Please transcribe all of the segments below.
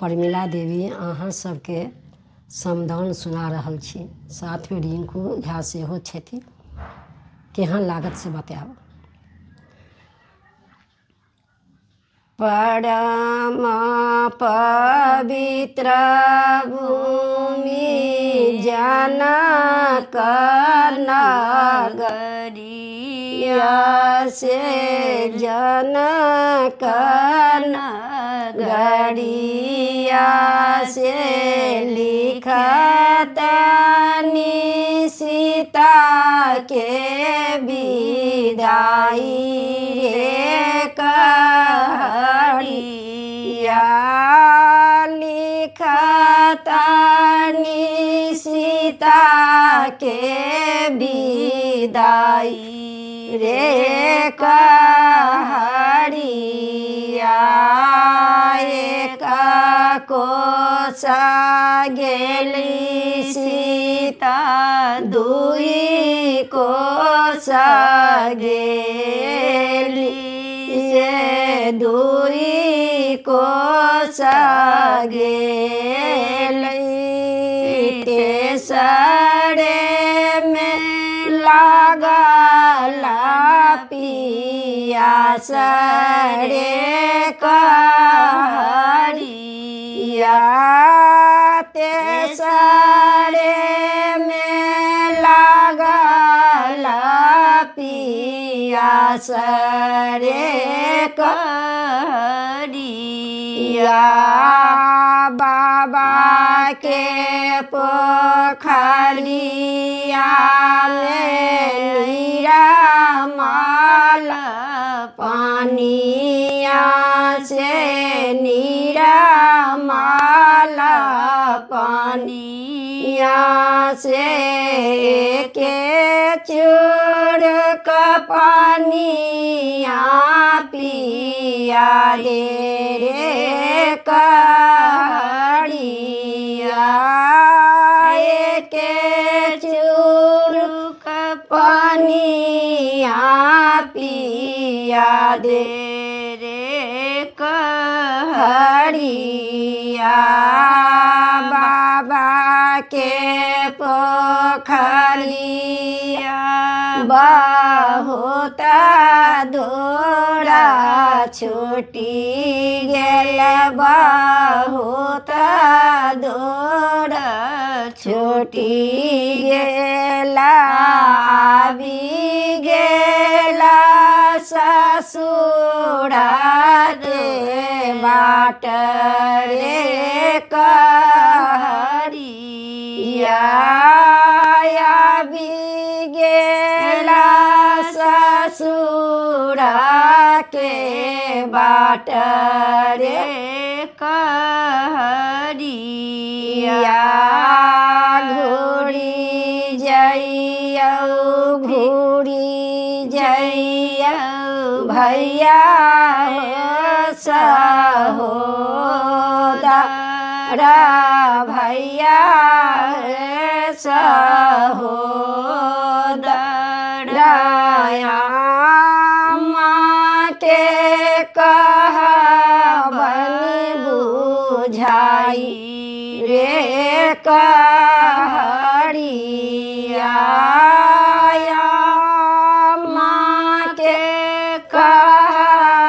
प्रमिला देवी अहाँ सबके समदाउन सुना रहल छी, साथमे रिंकू झा सेहो छथिन। केहन लागत से बतायब। परम पवित्र भूमि जनक नगरिया से जनक नगरिया से लिखतनि सीता के विदाई रे कहरिया लिखतनि सीता के विदाई रे कहरिया एक कोस गेली सीता दुई कोस गेली से दुई कोस गेली तेसरे में लागल पियास रे कहरिया तेसरे में लागल पियास रे कहरिया बाबा के पोखरिया में निरामल पानिया से निरामल पानिया से के चुड़क पानिया पिया रे कहरिया के चुड़क पानिया पिया दे रे कहरिया बाबा के पोखरिया बहुत दूरा छूटी गेल बहुत दूरा छूटी गेला आबी गेला ससुरा रे बाट रे कहरिया आबी गेला ससुरा के बाट रे कहरिया घूरी जइयौ घूरी जइयौ भैया सहोदरा भैया सहोदरा माँ के कहबनि बुझाई रे कहरिया माँ के कहबनि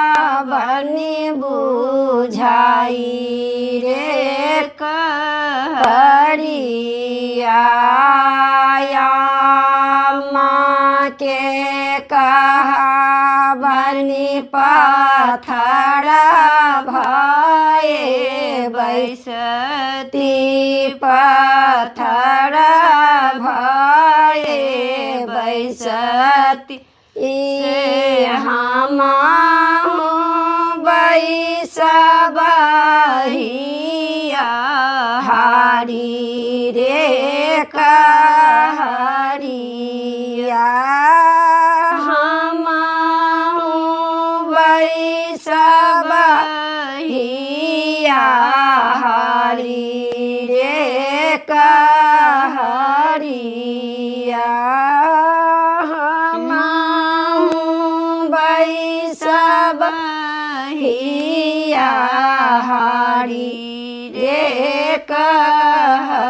बुझाई रे कहरिया माँ के कहबनि पत्थर भये बैसती पत्थर भये बैसती हम बैसबहिया हारी रे कहरिया हम बैसबहिया हारी रे कहरिया हम बैसबहिया हारी कह